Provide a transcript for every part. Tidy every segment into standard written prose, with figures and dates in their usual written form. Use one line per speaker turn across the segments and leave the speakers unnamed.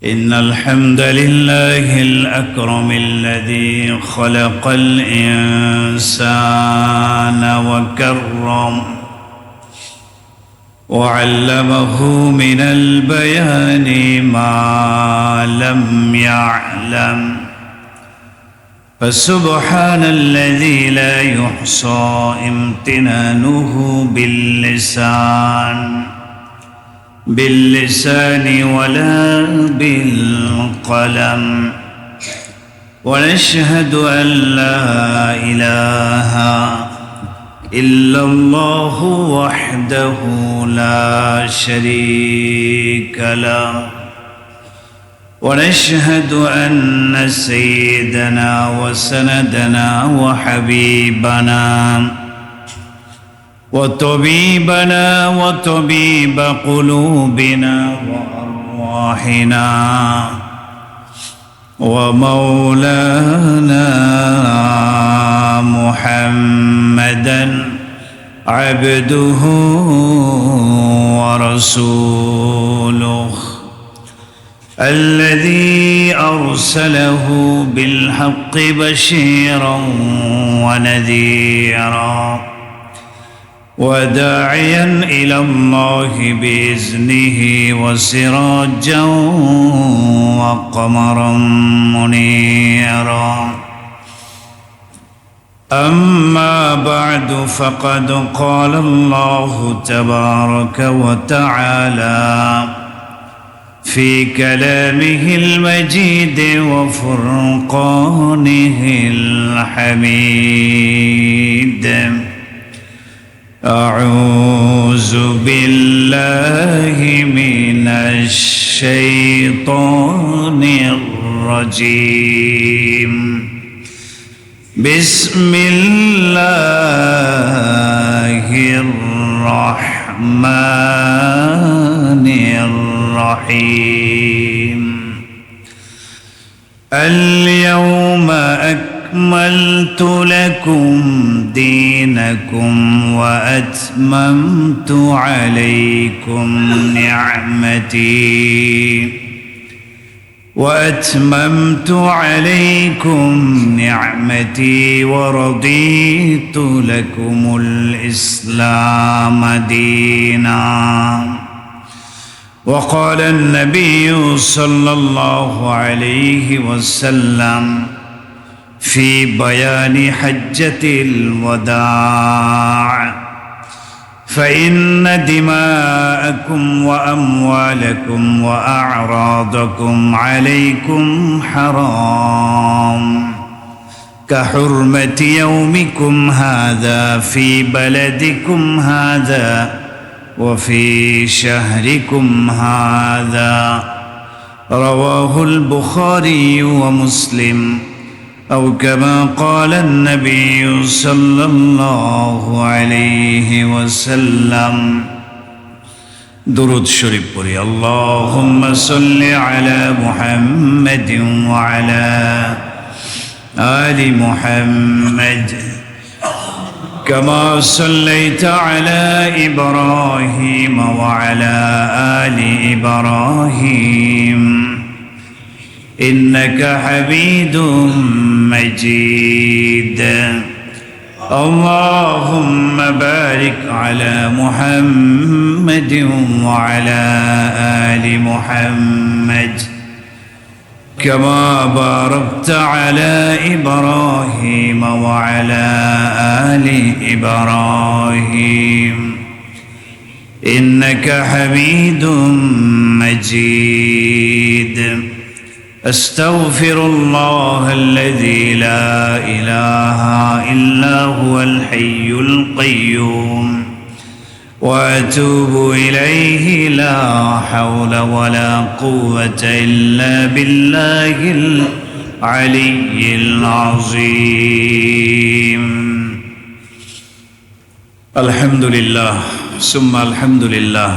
إن الحمد لله الأكرم الذي خلق الإنسان وكرم وعلمه من البيان ما لم يعلم، فسبحان الذي لا يحصى امتنانه باللسان ولا بالقلم. ونشهد أن لا إله إلا الله وحده لا شريك له، ونشهد أن سيدنا وسندنا وحبيبنا وطبيبنا وطبيب قلوبنا وأرواحنا ومولانا محمدا عبده ورسوله الذي أرسله بالحق بشيرا ونذيرا وداعيا إلى الله بإذنه وسراجا وقمرا منيرا. أما بعد، فقد قال الله تبارك وتعالى في كلامه المجيد وفرقانه الحميد: أعوذ بالله من الشيطان الرجيم. بسم الله الرحمن الرحيم. اليوم أكملت لكم دينكم وأتممت عليكم نعمتي ورضيت لكم الإسلام دينا. وقال النبي صلى الله عليه وسلم في بيان حجة الوداع: فإن دماءكم وأموالكم وأعراضكم عليكم حرام كحرمة يومكم هذا في بلدكم هذا وفي شهركم هذا. رواه البخاري ومسلم، أو كما قال النبي صلى الله عليه وسلم. درود شريف পড়ি। اللهم صل على محمد وعلى آل محمد كما صليت على إبراهيم وعلى آل إبراهيم إنك حميد مجيد. اللهم بارك على محمد وعلى آل محمد كما باركت على إبراهيم وعلى آل إبراهيم إنك حميد مجيد. أستغفر الله الذي لا إله إلا هو الحي القيوم وأتوب إليه لا حول ولا قوة إلا بالله العلي العظيم. الحمد لله ثم الحمد لله।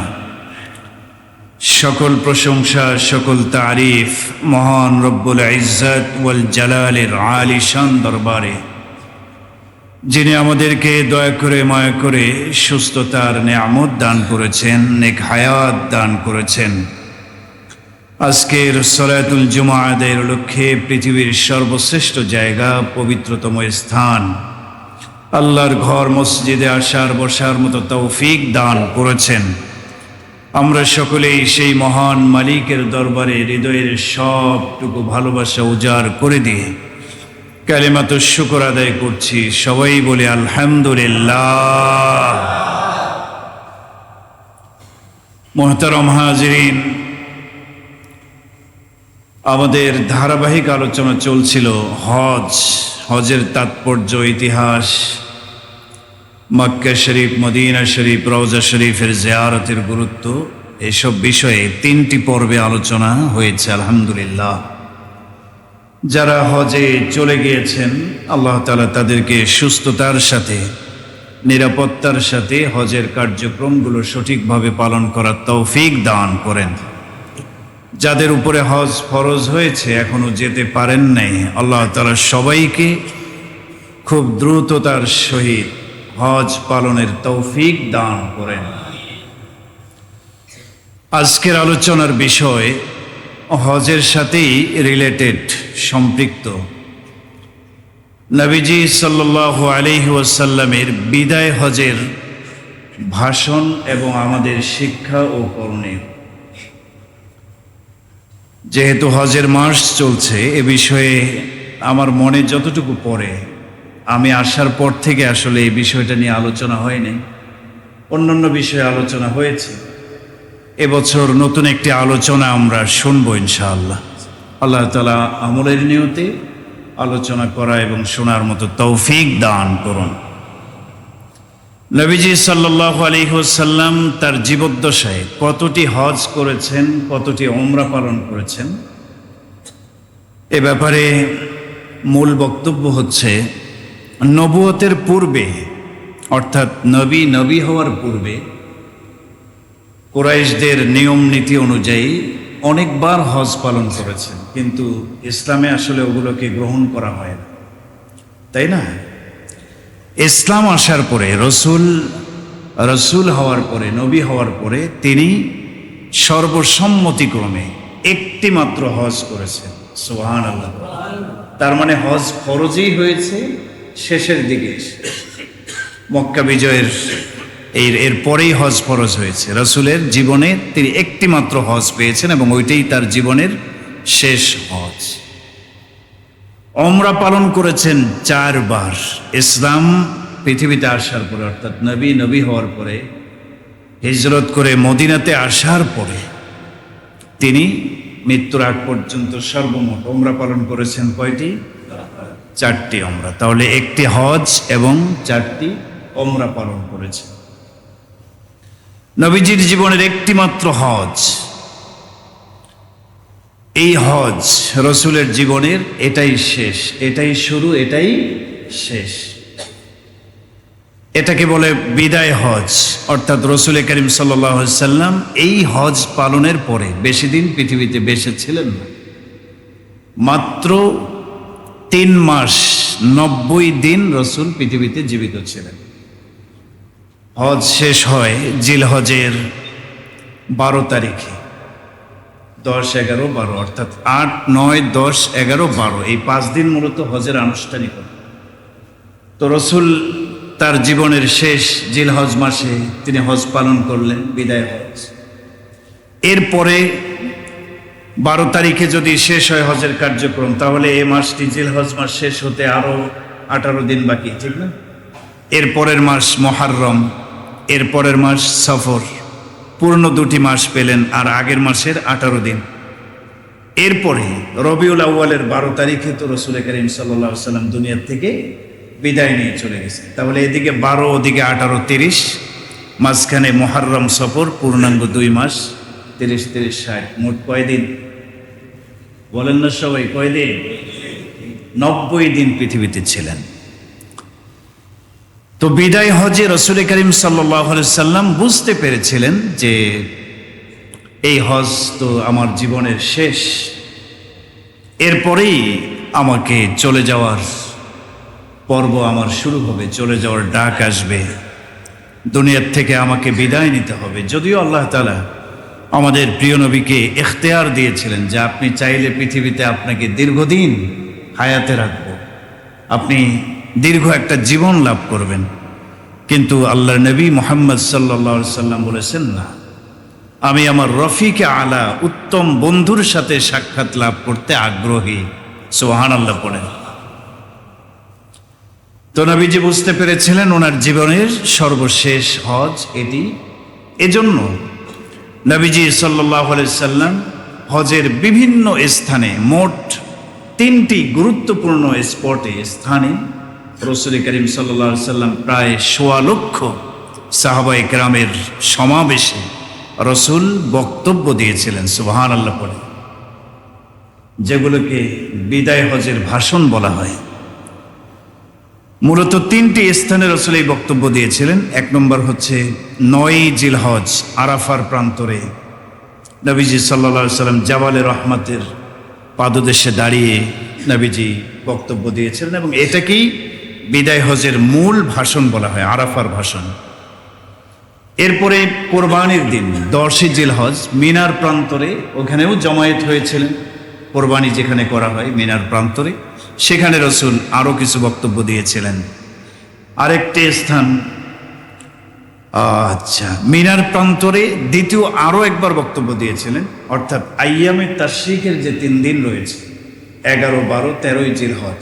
সকল প্রশংসা, সকল তারিফ মহান রব্বুল ইজ্জত ওয়াল জালালের আলিশান দরবারে, যিনি আমাদেরকে দয়া করে মায়া করে সুস্থতার নেয়ামত দান করেছেন, নেক হায়াত দান করেছেন। আজকের সলাতুল জুমা আদায়ের লক্ষ্যে পৃথিবীর সর্বশ্রেষ্ঠ জায়গা, পবিত্রতম স্থান আল্লাহর ঘর মসজিদে আসার বসার মতো তৌফিক দান করেছেন। আমরা সকলেই সেই মহান মালিকের দরবারে হৃদয়ের সবটুকু ভালোবাসা উজাড় করে দিয়ে কালিমাতুশ শুকর আদায় করছি। সবাই বলে আলহামদুলিল্লাহ। মুহতারাম হাজিরিন, আমাদের ধারাবাহিক আলোচনা চলছিল হজের তাৎপর্য, ইতিহাস, মক্কা শরীফ, মদিনা শরীফ, রওজা শরীফের জিয়ারতের গুরুত্ব, এসব বিষয়ে 3টি পর্বে আলোচনা হয়েছে আলহামদুলিল্লাহ। যারা হজে চলে গিয়েছেন, আল্লাহ তাআলা তাদেরকে সুস্থতার সাথে, নিরাপত্তার সাথে হজের কার্যক্রমগুলো সঠিকভাবে পালন করার তৌফিক দান করেন। যাদের উপরে হজ ফরজ হয়েছে, এখনো যেতে পারেন নাই, আল্লাহ তাআলা সবাইকে খুব দ্রুততার সহিত হজ পালনের তৌফিক দান করেন। আজকের আলোচনার বিষয় হজের সাথেই রিলেটেড, সম্পৃক্ত। নবীজি সাল্লাল্লাহু আলাইহি ওয়াসাল্লামের বিদায় হজের ভাষণ এবং আমাদের শিক্ষা ও করণীয়। যেহেতু হজের মাস চলছে, এ বিষয়ে আমার মনে যতটুকু পড়ে, আমি আসার পর থেকে আসলে এই বিষয়টা নিয়ে আলোচনা হয়নি, অন্যান্য বিষয়ে আলোচনা হয়েছে। এবছর নতুন একটি আলোচনা আমরা শুনবো ইনশাআল্লাহ। আল্লাহ তাআলা আমলের নিয়তে আলোচনা করা এবং শোনার মতো তৌফিক দান করুন। নবীজি সাল্লাল্লাহু আলাইহি ওয়াসাল্লাম তার জীবদ্দশায় কতটি হজ করেছেন, কতটি উমরা পালন করেছেন, এ ব্যাপারে মূল বক্তব্য হচ্ছে, নবুয়তের পূর্বে, অর্থাৎ নবী হওয়ার পূর্বে কুরাইশদের নিয়ম নীতি অনুযায়ী অনেকবার হজ পালন করেছেন, কিন্তু ইসলামে আসলে ওগুলোকে গ্রহণ করা হয় না, তাই না? ইসলাম আসার পরে, রসুল হওয়ার পরে, নবী হওয়ার পরে তিনি সর্বসম্মতিক্রমে একটি মাত্র হজ করেছেন। সুবহানাল্লাহ। তার মানে হজ ফরজই হয়েছে শেষের দিকে, মক্কা বিজয়ের এর পরেই হজ ফরজ হয়েছে। রসুলের জীবনে তিনি একটি মাত্র হজ পেয়েছেন এবং ওইটাই তার জীবনের শেষ হজ। উমরা পালন করেছেন 4 বার। ইসলাম পৃথিবীতে আসার পরে, অর্থাৎ নবী হওয়ার পরে, হিজরত করে মদিনাতে আসার পরে তিনি মৃত্যুর আগ পর্যন্ত সর্বমোট উমরা পালন করেছেন কয়টি? 4টি উমরা। তাহলে একটি হজ এবং 4টি উমরা পালন করেছেন। নবীজির জীবনের একটি মাত্র হজ, এই হজ রসুলের জীবনের এটাই শেষ, এটাই শুরু, এটাই শেষ। এটাকে বলে বিদায় হজ। অর্থাৎ রসুল করিম সাল্লাল্লাহু আলাইহি ওয়াসাল্লাম এই হজ পালনের পরে বেশি দিন পৃথিবীতে বেঁচে ছিলেন না। মাত্র 3 মাস 90 দিন রসুল পৃথিবীতে জীবিত ছিলেন। হজ শেষ হয় জিলহজের 12 তারিখে, 10, 11, 12, অর্থাৎ 8, 9, 10, 11, 12, এই 5 দিন মূলত হজের আনুষ্ঠানিকতা। তো রসুল তার জীবনের শেষ জিলহজ মাসে তিনি হজ পালন করলেন, বিদায় হজ। এরপরে 12 তারিখে যদি শেষ হয় হজের কার্যক্রম, তাহলে এই মাসটি জিলহজ মাস শেষ হতে আরো 18 দিন বাকি, ঠিক না? এরপরের মাস মুহররম, এরপরের মাস সফর, পূর্ণ 2টি মাস পেলেন, আর আগের মাসের 18 দিন। এরপরে রবিউল আউয়ালের 12 তারিখে তো রসুল করিম সাল্লাল্লাহু আলাইহি ওয়াসাল্লাম দুনিয়ার থেকে বিদায় নিয়ে চলে গেছে। তাহলে এদিকে 12, ওদিকে 18, 30, মাঝখানে মুহররম, সফর, পূর্ণাঙ্গ 2 মাস, 30, 30, 60, মোট কয়দিন বলেন না সবাই? কয়দিন? 90 দিন পৃথিবীতে ছিলেন। তো বিদায় হজে রসুল করিম সাল্লাল্লাহু আলাইহি ওয়াসাল্লাম বুঝতে পেরেছিলেন যে এই হজ তো আমার জীবনের শেষ, এরপরেই আমাকে চলে যাওয়ার পর্ব আমার শুরু হবে, চলে যাওয়ার ডাক আসবে, দুনিয়ার থেকে আমাকে বিদায় নিতে হবে। যদিও আল্লাহ তাআলা আমাদের প্রিয় নবীকে ইখতিয়ার দিয়েছিলেন যে আপনি চাইলে পৃথিবীতে আপনাকে দীর্ঘদিন হায়াতে রাখব, আপনি দীর্ঘ একটা জীবন লাভ করবেন। কিন্তু আল্লাহর নবী মুহাম্মদ সাল্লাল্লাহু আলাইহি সাল্লাম বলেছেন, না, আমি আমার রফিকে আলা উত্তম বন্ধুর সাথে সাক্ষাৎ লাভ করতে আগ্রহী। সুবহানাল্লাহ পড়েন। তো নবীজি বুঝতে পেরেছিলেন ওনার জীবনের সর্বশেষ হজ এটি। এজন্য নবীজি সাল্লাল্লাহু আলাইহি সাল্লাম হজের বিভিন্ন স্থানে, মোট 3টি গুরুত্বপূর্ণ স্থানে রাসূল করিম সাল্লাল্লাহু আলাইহি সাল্লাম প্রায় ১.৫ লক্ষ সাহাবায়ে কেরামের সমাবেশে রাসূল বক্তব্য দিয়েছিলেন। সুবহানাল্লাহ পড়ে, যেগুলোকে বিদায় হজের ভাষণ বলা হয়। মূলত 3টি স্থানে রাসূল এই বক্তব্য দিয়েছিলেন। 1 নম্বর হচ্ছে 9ই জিলহজ, আরাফার প্রান্তরে নবীজি সাল্লাল্লাহু আলাইহি সাল্লাম জাবালে রহমতের পাদদেশে দাঁড়িয়ে নবীজি বক্তব্য দিয়েছিলেন, এবং এটাকেই বিদায় হজের মূল ভাষণ বলা হয়, আরাফার ভাষণ। এরপরে কোরবানির দিন 10ই জিলহজ মিনার প্রান্তরে, ওখানেও জমায়েত হয়েছিলেন। কোরবানি যেখানে করা হয় মিনার প্রান্তরে, সেখানে রাসূল আরও কিছু বক্তব্য দিয়েছিলেন। আরেকটি স্থান, মিনার প্রান্তরে দ্বিতীয় আরও একবার বক্তব্য দিয়েছিলেন। অর্থাৎ আইয়ামে তাশরিকের যে 3 দিন রয়েছে, 11, 12, 13ই জিলহজ,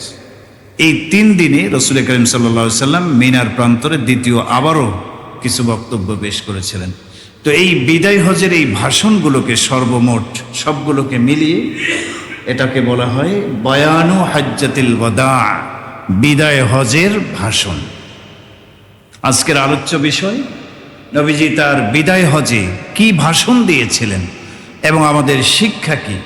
এই 3 দিনে রাসূল করিম সাল্লাল্লাহু আলাইহি সাল্লাম মিনার প্রান্তরে দ্বিতীয় আবারও কিছু বক্তব্য পেশ করেছিলেন। তো এই বিদায় হজের এই ভাষণগুলোকে সর্বমোট সবগুলোকে মিলিয়ে এটাকে বলা হয় বয়ানু হাজ্জাতিল ওয়াদা, বিদায় হজের ভাষণ। আজকের আলোচ্য বিষয়, নবীজি তার বিদায় হজে কি ভাষণ দিয়েছিলেন এবং আমাদের শিক্ষা কি।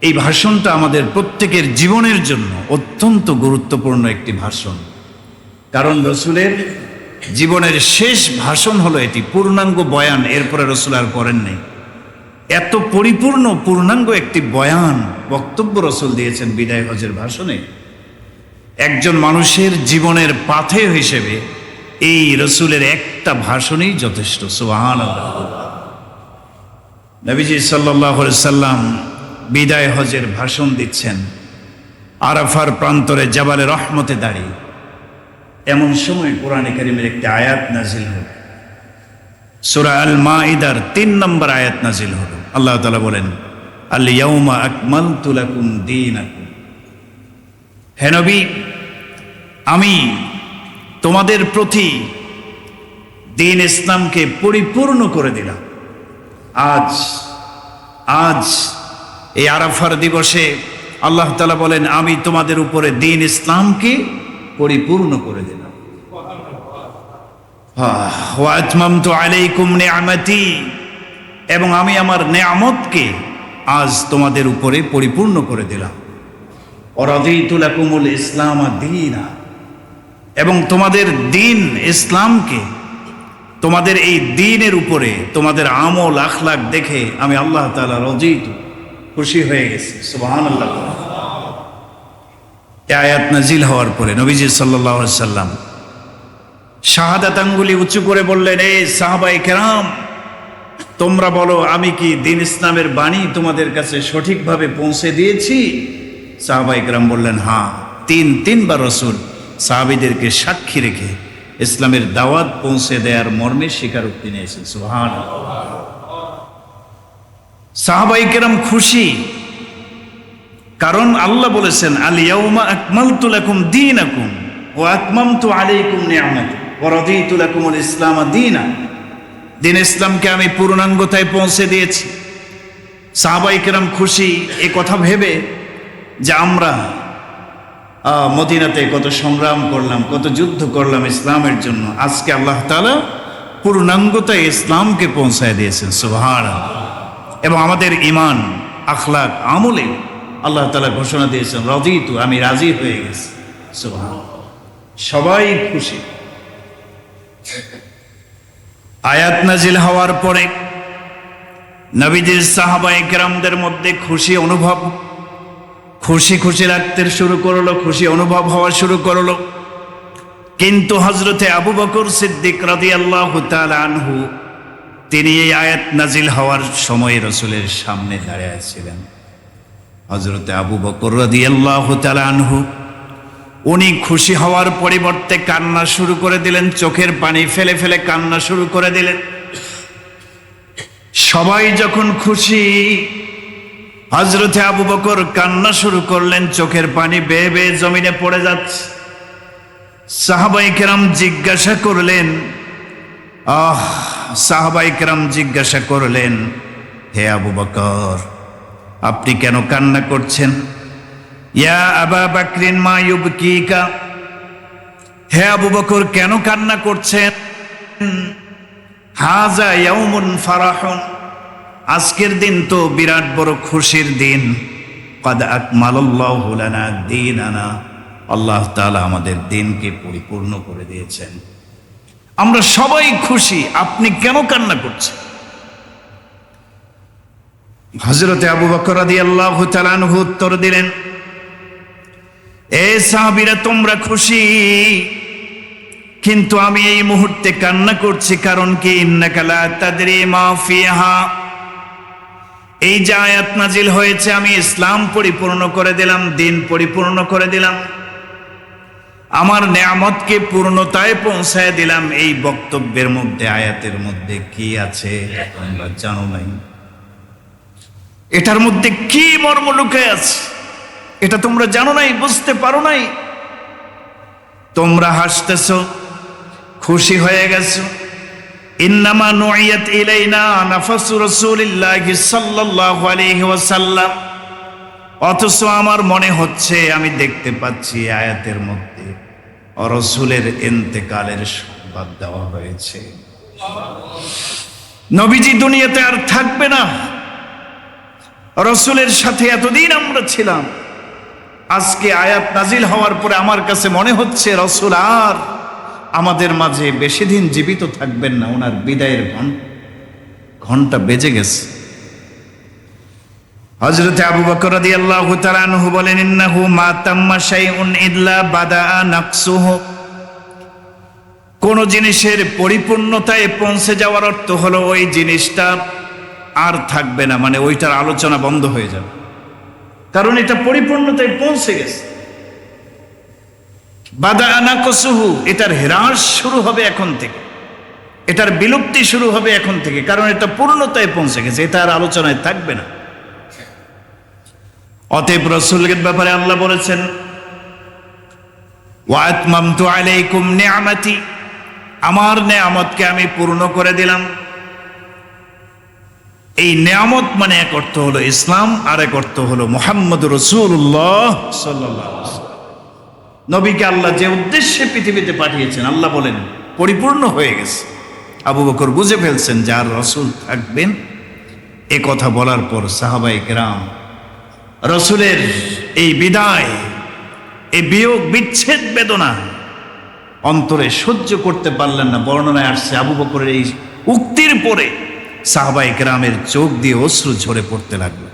এই ভাষণটা আমাদের প্রত্যেকের জীবনের জন্য অত্যন্ত গুরুত্বপূর্ণ একটি ভাষণ, কারণ রাসূলের জীবনের শেষ ভাষণ হলো এটি, পূর্ণাঙ্গ বয়ান। এরপরে রাসূল আর করেন নাই। এত পরিপূর্ণ পূর্ণাঙ্গ একটি বয়ান, বক্তব্য রাসূল দিয়েছেন বিদায় হজের ভাষণে। একজন মানুষের জীবনের পাথেয় হিসেবে এই রাসূলের একটা ভাষণই যথেষ্ট। সুবহানাল্লাহ। নবীজি সাল্লাল্লাহু আলাইহি সাল্লাম বিদায় হজের ভাষণ দিচ্ছেন আরাফার প্রান্তরে জাবালে রহমতে দাঁড়িয়ে। এমন সময় কোরআনে কারীমের একটি আয়াত নাজিল হল, সূরা আল মাইদার 3 নম্বর আয়াত নাজিল হল। আল্লাহ তাআলা বলেন, আল ইয়াউমা আকমালতু লাকুম দীনাকুম, হে নবী, আমি তোমাদের প্রতি দ্বীন ইসলামকে পরিপূর্ণ করে দিলাম। আজ এই আরাফার দিবসে আল্লাহ তাআলা বলেন, আমি তোমাদের উপরে দ্বীন ইসলামকে পরিপূর্ণ করে দিলাম। ওয়া আতমামতু আলাইকুম নি'মাতি, এবং আমি আমার নেয়ামতকে আজ তোমাদের উপরে পরিপূর্ণ করে দিলাম। ওয়া রাদিতু লাকুমুল ইসলাম দীনা, এবং তোমাদের দ্বীন ইসলামকে, তোমাদের এই দ্বীনের উপরে তোমাদের আমল আখলাক দেখে আমি আল্লাহ তাআলা রাদিতু, খুশি হয়ে গেছি। সুবহানাল্লাহ। এই আয়াত নাজিল হওয়ার পরে নবীজি সাল্লাল্লাহু আলাইহি সাল্লাম শাহাদাত আঙ্গুলি উঁচু করে বললেন, এই সাহাবায়ে কেরাম, তোমরা বলো আমি কি দ্বীন ইসলামের বাণী তোমাদের কাছে সঠিকভাবে পৌঁছে দিয়েছি? সাহাবায়ে কেরাম বললেন, হ্যাঁ। 3বার রাসূল সাহাবীদেরকে সাক্ষী রেখে ইসলামের দাওয়াত পৌঁছে দেওয়ার মর্মে স্বীকারোক্তি নিয়েছেন। সুবহানাল্লাহ। সাহাবায়ে কেরাম খুশি, কারণ আল্লাহ বলেছেন, আল ইয়াউমা আকমালতু লাকুম দীনাকুম ওয়া আতমামতু আলাইকুম নি'মাতি ওয়া রাদিতু লাকুমুল ইসলাম দীনা, দ্বীন ইসলামকে আমি পূর্ণাঙ্গতায় পৌঁছে দিয়েছি। সাহাবায়ে কেরাম খুশি এ কথা ভেবে যে আমরা মদিনাতে কত সংগ্রাম করলাম, কত যুদ্ধ করলাম ইসলামের জন্য, আজকে আল্লাহ তাআলা পূর্ণাঙ্গতায় ইসলামকে পৌঁছায় দিয়েছেন। সুবহানাল্লাহ। এবং আমাদের ঈমান, আখলাক, আমলে আল্লাহ তাআলা ঘোষণা দিয়েছেন, রাদিতু, আমি রাজি হয়ে গেছি। সুবহানাল্লাহ। সবাই খুশি। আয়াত নাজিল হওয়ার পরে নবীজির সাহাবায়ে কেরামদের মধ্যে খুশি অনুভব, খুশি রাখতে শুরু করলো, খুশি অনুভব হওয়া শুরু করলো। কিন্তু হযরতে আবু বকর সিদ্দিক রাদিয়াল্লাহু তাআলা আনহু তিনি এই আয়াত নাজিল হওয়ার সময় রসুলের সামনে দাঁড়িয়ে ছিলেন। হযরতে আবু বকর রাদিয়াল্লাহু তাআলা আনহু উনি খুশি হওয়ার পরিবর্তে কান্না শুরু করে দিলেন, চোখের পানি ফেলে ফেলে কান্না শুরু করে দিলেন। সবাই যখন খুশি, হযরতে আবু বকর কান্না শুরু করলেন, চোখের পানি বেয়ে বেয়ে জমিনে পড়ে যাচ্ছে। সাহাবায়ে কেরাম জিজ্ঞাসা করলেন, সাহাবায়ে কেরাম জিজ্ঞাসা করলেন, হে আবু বকর, আপনি কেন কান্না করছেন? ইয়া আবা বকরিন মা ইউবকিকা, হে আবু বকর কেন কান্না করছেন? হাযা ইয়াউমুন ফারাহুন, আজকের দিন তো বিরাট বড় খুশির দিন। ক্বাদ আকমালাল্লাহু লানা দীনানা, আল্লাহ তাআলা আমাদের দিনকে পরিপূর্ণ করে দিয়েছেন, আমরা সবাই খুশি, আপনি কেন কান্না করছেন? হযরতে আবু বকর রাদিয়াল্লাহু তাআলা আনহু উত্তর দিলেন, এ সাহাবীরা তোমরা খুশি, কিন্তু আমি এই মুহূর্তে কান্না করছি, কারণ কি? ইন্নাকা লা তাদরি মা ফিহা, এই যে আয়াত নাজিল হয়েছে, আমি ইসলাম পরিপূর্ণ করে দিলাম, দিন পরিপূর্ণ করে দিলাম, আমার নেয়ামতকে পূর্ণতায় পৌঁছায় দিলাম। এই বক্তব্যের মধ্যে, আয়াতের মধ্যে কি আছে তোমরা জানো নাই? এটার মধ্যে কি মর্ম লুকায় আছে এটা তোমরা জানো নাই, বুঝতে পারো নাই। তোমরা হাসতেছো, খুশি হয়ে গেছো। ইন্নামা নুইয়াত ইলাইনা নাফসু রাসূলিল্লাহি সাল্লাল্লাহু আলাইহি ওয়াসাল্লাম, অথচ আমার মনে হচ্ছে, আমি দেখতে পাচ্ছি আয়াতের মধ্যে রাসূলের ইন্তেকালের সংবাদ দেওয়া হয়েছে। নবীজি দুনিয়াতে আর থাকবে না। রাসূলের সাথে এতদিন আমরা ছিলাম, আজকে আয়াত নাজিল হওয়ার পরে আমার কাছে মনে হচ্ছে রাসূল আর আমাদের মাঝে বেশি দিন জীবিত থাকবেন না, ওনার বিদায়ের ঘন্টা বেজে গেছে। হযরতে আবু বকর রাদিয়াল্লাহু তাআলা আনহু বলেন, ইন্নাহু মা তাম্মা শাইউন ইল্লা বাদাআ নাকসুহু, কোন জিনিসের পরিপূর্ণতায় পৌঁছে যাওয়ার অর্থ হলো ওই জিনিসটা আর থাকবে না, মানে ওইটার আলোচনা বন্ধ হয়ে যাবে, কারণ এটা পরিপূর্ণতায় পৌঁছে গেছে। বাদাআ নাকসুহু, এটার হ্রাস শুরু হবে এখন থেকে, এটার বিলুপ্তি শুরু হবে এখন থেকে, কারণ এটা পূর্ণতায় পৌঁছে গেছে, এটা আর আলোচনায় থাকবে না। অতএব রাসূলের ব্যাপারে আল্লাহ বলেছেন, ওয়া আতমামতু আলাইকুম নি'মাতি, আমার নেয়ামতকে আমি পূর্ণ করে দিলাম। এই নেয়ামত মানে এক অর্থ হলো ইসলাম, আর এক অর্থ হলো মুহাম্মদুর রাসূলুল্লাহ সাল্লাল্লাহু আলাইহি ওয়াসাল্লাম। নবীকে আল্লাহ যে উদ্দেশ্যে পৃথিবীতে পাঠিয়েছেন, আল্লাহ বলেন পরিপূর্ণ হয়ে গেছে। আবু বকর বুঝে ফেলছেন যে আর রাসূল থাকবেন। এ কথা বলার পর সাহাবায়ে কেরাম রাসূলের এই বিদায়, এই বিয়োগ বিচ্ছেদ বেদনা অন্তরে সহ্য করতে পারলেন না। বর্ণনায় আসছে, আবু বকরের এই উক্তির পরে সাহাবায়ে কেরামের চোখ দিয়ে অশ্রু ঝরে পড়তে লাগলো,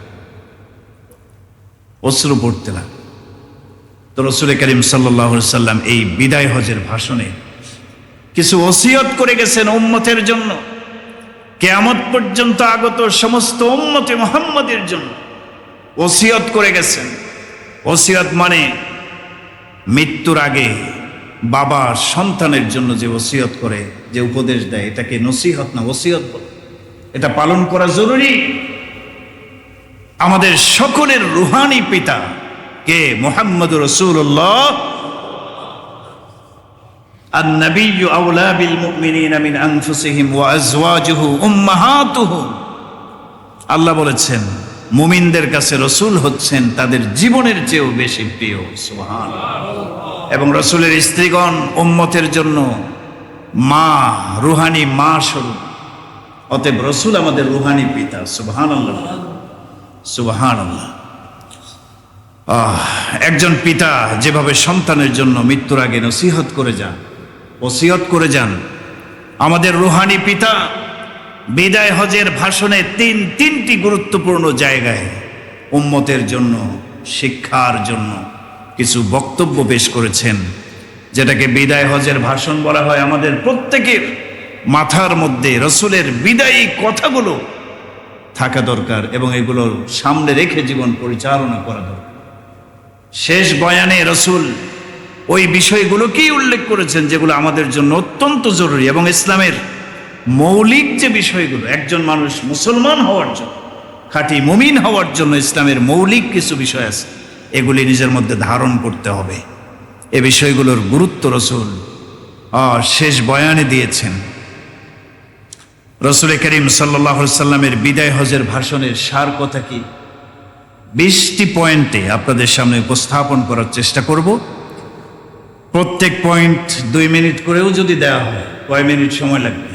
অশ্রু পড়তে লাগলো। তো রাসূল করিম সাল্লাল্লাহু আলাইহি সাল্লাম এই বিদায় হজের ভাষণে কিছু ওসিয়ত করে গেছেন উম্মতের জন্য, কিয়ামত পর্যন্ত আগত সমস্ত উম্মতে মুহাম্মাদের জন্য ওসিয়ত করে গেছেন। ওসিয়ত মানে মৃত্যুর আগে বাবা সন্তানের জন্য যে ওসিয়ত করে, যে উপদেশ দেয়, এটাকে নসিহত না ওসিয়ত বলে। এটা পালন করা জরুরি। আমাদের সকলের রুহানি পিতা কে? মুহাম্মদুর রাসূলুল্লাহ। আন-নাবিয়্যু আওলা বিল মুমিনিনা মিন আনফুসিহিম ওয়া আজওয়াজুহু উম্মাহাতুহুম। আল্লাহ বলেছেন মুমিনদের কাছে রাসূল হচ্ছেন তাদের জীবনের চেয়েও বেশি প্রিয়। সুবহানাল্লাহ। এবং রাসূলের স্ত্রীগণ উম্মতের জন্য মা, রুহানি মা স্বরূপ। অতএব রাসূল আমাদের রুহানি পিতা। সুবহানাল্লাহ, সুবহানাল্লাহ। একজন পিতা যেভাবে সন্তানের জন্য মৃত্যুর আগে নসিহত করে যান, ওসিয়ত করে যান, আমাদের রুহানি পিতা বিদায় হজের ভাষণে তিনটি গুরুত্বপূর্ণ জায়গায় উম্মতের জন্য শিক্ষার জন্য কিছু বক্তব্য পেশ করেছেন, যেটাকে বিদায় হজের ভাষণ বলা হয়। আমাদের প্রত্যেকের মাথার মধ্যে রসুলের বিদায়ী কথাগুলো থাকা দরকার এবং এগুলো সামনে রেখে জীবন পরিচালনা করা দরকার। শেষ বয়ানে রসুল ওই বিষয়গুলোকেই উল্লেখ করেছেন যেগুলো আমাদের জন্য অত্যন্ত জরুরি এবং ইসলামের মৌলিক যে বিষয়গুলো, একজন মানুষ মুসলমান হওয়ার জন্য, খাঁটি মুমিন হওয়ার জন্য ইসলামের মৌলিক কিছু বিষয় আছে, এগুলি নিজের মধ্যে ধারণ করতে হবে। এ বিষয়গুলোর গুরুত্ব রসুল শেষ বয়ানে দিয়েছেন। রসুল করিম সাল্লাল্লাহু আলাইহি সাল্লামের বিদায় হজের ভাষণের সার কথা কি 20টি পয়েন্টে আপনাদের সামনে উপস্থাপন করার চেষ্টা করব। প্রত্যেক পয়েন্ট 2 মিনিট করেও যদি দেওয়া হয়, কয় মিনিট সময় লাগবে?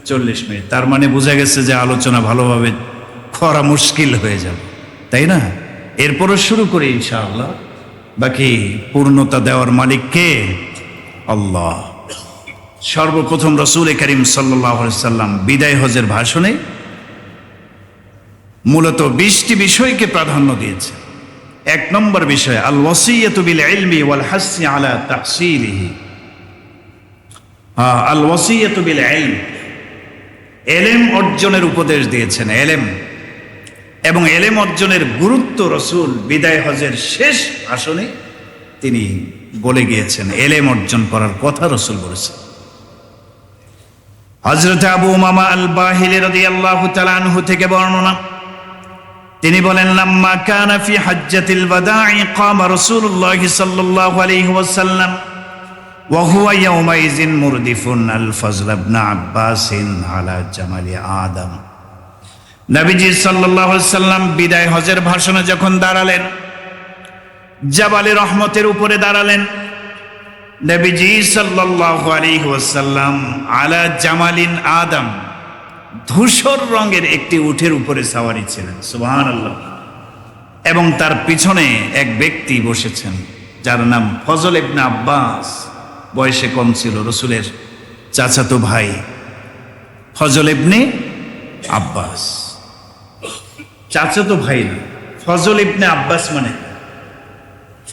40 মিনিট। তার মানে বোঝা গেছে যে আলোচনা ভালোভাবে করা মুশকিল হয়ে যাবে, তাই না? এরপরও শুরু করি ইনশাআল্লাহ। বাকি পূর্ণতা দেওয়ার মালিক কে? আল্লাহ। সর্বপ্রথম রসুল করিম সাল্লাল্লাহু আলাইহি সাল্লাম বিদায় হজের ভাষণে মূলত 20টি বিষয়কে প্রাধান্য দিয়েছে। 1 নম্বর বিষয় আল ওয়াসিয়াতু বিল ইলমি ওয়াল হাসি আলা তাহসিলিহি। আল ওয়াসিয়াতু বিল ইলম, এলেম অর্জনের উপদেশ দিয়েছেন। এলেম এবং এলেম অর্জনের গুরুত্ব রসুল বিদায় হজের শেষ ভাষণে তিনি বলে গিয়েছেন। এলেম অর্জন করার কথা রসুল বলেছেন। হযরত আবু উমামা আল বাহিলি রাদিয়াল্লাহু তাআলা আনহু থেকে বর্ণনা, তিনি বলেন, লাম্মা কানা ফি হাজ্জাতিল ওয়াদা'i কামা রাসূলুল্লাহ সাল্লাল্লাহু আলাইহি ওয়াসাল্লাম ওয়া হুয়া ইয়াওমাইযিন মুরদিফুন আল ফাজল ইবনে আব্বাস আলা জামালি আদম। নবীজি সাল্লাল্লাহু আলাইহি ওয়াসাল্লাম বিদায় হজের ভাষণে যখন দাঁড়ালেন, জাবালে রহমতের উপরে দাঁড়ালেন, নবীজি সাল্লাল্লাহু আলাইহি ওয়াসাল্লাম আলা জামালিন আদম, ধূসর রঙের একটি উটের উপরে সাওয়ারি ছিলেন। সুবহানাল্লাহ। এবং তার পিছনে এক ব্যক্তি বসেছেন যার নাম ফজল ইবনে আব্বাস। বয়সে কম ছিল, রসুলের চাচাতো ভাই ফজল ইবনে আব্বাস। চাচাতো ভাই না, ফজল ইবনে আব্বাস মানে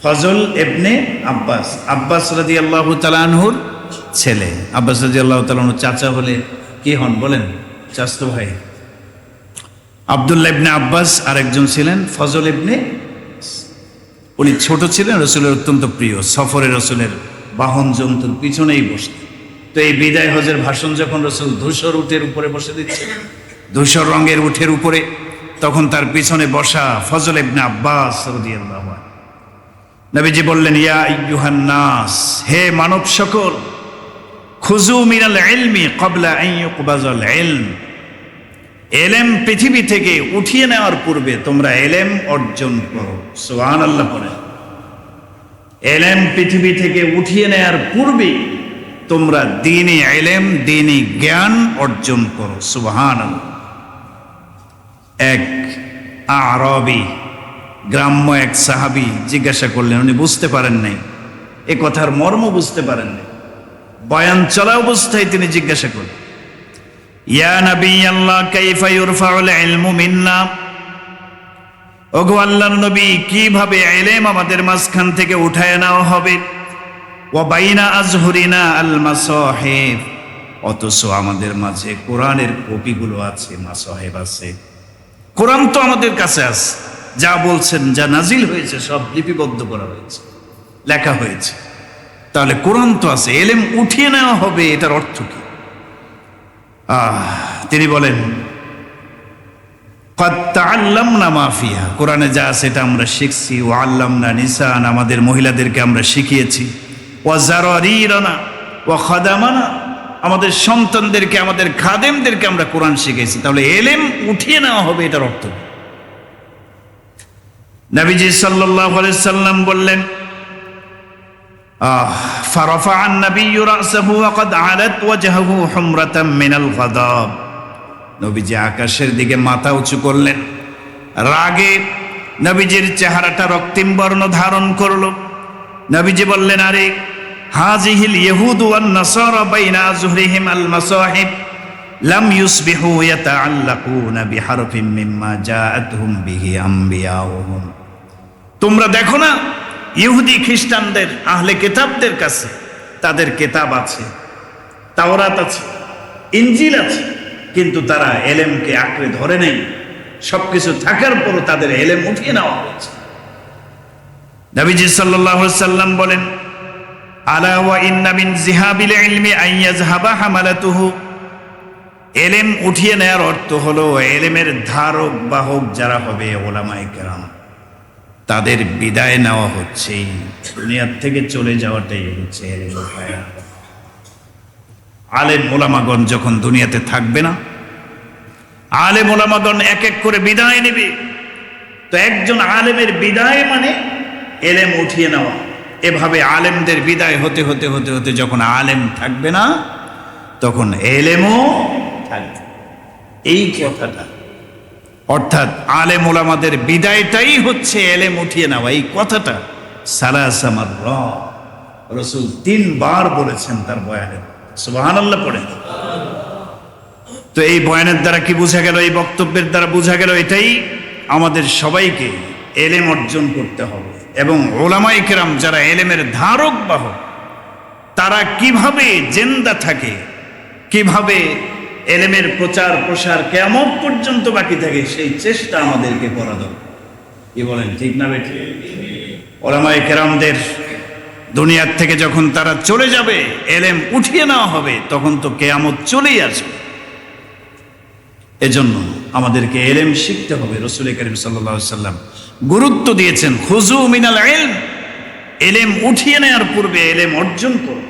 ফজল ইবনে আব্বাস, আব্বাস রাদিয়াল্লাহু তাআলা আনহুর ছেলে। আব্বাস রাদিয়াল্লাহু তাআলা আনহু চাচা হলে কি হন বলেন? চাচাতো ভাই। আব্দুল্লাহ ইবনে আব্বাস আরেকজন ছিলেন ফজল ইবনে, উনি ছোট ছিলেন, রসুলের অত্যন্ত প্রিয়। সফরে রসুলের বাহন জন্তুর পিছনেই বসতেন। তো এই বিদায় হজের ভাষণ যখন রসুল ধূসর উটের উপরে বসে দিচ্ছেন, ধূসর রঙের উটের উপরে, তখন তার পিছনে বসা ফজল ইবনে আব্বাস রাদিয়াল্লাহু আনহু, নবীজি বললেন, ইয়া আইয়ুহান নাস, হে মানব সকল, খুযু মিনাল ইলমি ক্বাবলা আন ইউকবাযাল ইলম, এলেম পৃথিবী থেকে উঠিয়ে নেওয়ার পূর্বে তোমরা এলেম অর্জন করো। সুবহানাল্লাহ পড়ে। এলেম পৃথিবী থেকে উঠিয়ে নেওয়ার পূর্বে তোমরা দ্বীনি ইলম, দ্বীনি জ্ঞান অর্জন করো। সুবহানাল্লাহ। এক আরবি, গ্রাম্য এক সাহাবী জিজ্ঞাসা করলেন, উনি বুঝতে পারেন নাই, এ কথার মর্ম বুঝতে পারেন নাই, বয়ান চলা অবস্থায় তিনি জিজ্ঞাসা করলেন, ইয়া নবী আল্লাহ, কাইফা ইউরফাউল ইলমু মিন্না, ওগো আল্লাহর নবী, কিভাবে ইলম আমাদের মাঝখান থেকে উঠায় নেওয়া হবে? ওয়া বাইনা আজহুরিনা আল মাসাহিফ, অথচ আমাদের মাঝে কোরআনের কপিগুলো আছে, মাসাহিব আছে। কোরআন তো আমাদের কাছে আছে, যা বলছেন, যা নাজিল হয়েছে সব লিপিবদ্ধ করা হয়েছে, লেখা হয়েছে। তাহলে কোরআন তো আছে, এলেম উঠিয়ে নেওয়া হবে, এটার অর্থ কি? তিনি বলেন, ক্বাদ তাআল্লামনা মা ফিহা, কোরআনে যা আছে এটা আমরা শিখছি। ওয়া আল্লামনা নিসান, আমাদের মহিলাদেরকে আমরা শিখিয়েছি। ওয়া যারারিরানা ওয়া খাদামানা, আমাদের সন্তানদেরকে, আমাদের খাদেমদেরকে আমরা কোরআন শিখিয়েছি। তাহলে এলেম উঠিয়ে নেওয়া হবে, এটার অর্থ কি? নবীজি সাল্লাল্লাহু আলাইহি সাল্লাম বললেন, ফারাফা আন-নাবিয়্যু রা'সাহু ওয়া ক্বাদ আলাত ওয়াজহুহু হুমরাতাম মিনাল গাদাব, নবীজি আকাশের দিকে মাথা উঁচু করলেন, রাগে নবীজির চেহারাটা রক্তিম বর্ণ ধারণ করলো। নবীজি বললেন, আরে হাযিহিল ইয়াহুদু ওয়ান নাসারা বাইনা যুহরিহিম আল মাসাহিব লাম ইউসবিহু ইয়াতাআল্লাকুনা বিহারফিন মিম্মা জাআতহুম বিহি আমবিয়াউহুম, তোমরা দেখো না ইহুদি খ্রিস্টানদের, আহলে কিতাবদের কাছে তাদের কিতাব আছে, তাওরাত আছে, ইনজিল আছে, কিন্তু তারা এলেমকে আঁকড়ে ধরে নেই। সবকিছু থাকার পরও তাদের এলেম উঠিয়ে নেওয়া হয়েছে। নবীজি সাল্লাল্লাহু আলাইহি সাল্লাম বলেন, আলা ওয়া ইন্না মিন জিহাবিল ইলমি আন ইয়াযহাবা হামালাতুহু। এলেম উঠিয়ে নেওয়ার অর্থ হলো এলেমের ধারক বাহক যারা হবে ওলামায়ে কেরাম, তাদের বিদায় নেওয়া হচ্ছে, দুনিয়ার থেকে চলে যাওয়াটাই হচ্ছে এলেম উঠায়া। আলেম ওলামাগণ যখন দুনিয়াতে থাকবে না, আলেম ওলামাগণ এক এক করে বিদায় নেবে। তো একজন আলেমের বিদায় মানে এলেম উঠিয়ে নেওয়া। এভাবে আলেমদের বিদায় হতে হতে হতে হতে যখন আলেম থাকবে না, তখন এলেমও থাকবে। এই কথাটা, অর্থাৎ আলেম ওলামাদের বিদায়টাই হচ্ছে এলেম উঠিয়ে নেওয়া। এই কথাটা সালাসা মাররা রাসূল 3 বার বলেছেন তার বয়ানে। সুবহানাল্লাহ পড়ে। তো এই বয়ানের দ্বারা কি বোঝা গেল? এই বক্তব্যের দ্বারা বোঝা গেল এটাই, আমাদের সবাইকে এলেম অর্জন করতে হবে। এবং ওলামায়ে কেরাম যারা এলেমের ধারক বাহক, তারা কিভাবে জিন্দা থাকে, কিভাবে এলেমের প্রচার প্রসার কিয়ামত পর্যন্ত বাকি থাকে, সেই চেষ্টা আমাদেরকে করা দরকার। কি বলেন, ঠিক না বেঠিক? ওলামায়ে কেরামদের দুনিয়ার থেকে যখন তারা চলে যাবে, এলেম উঠিয়ে নেওয়া হবে, তখন তো কিয়ামত চলেই আসবে। এজন্য আমাদেরকে এলেম শিখতে হবে। রাসূল করিম সাল্লাল্লাহু আলাইহি সাল্লাম গুরুত্ব দিয়েছেন, খুযু মিনাল ইলম, এলেম উঠিয়ে নেওয়ার পূর্বে এলেম অর্জন করো।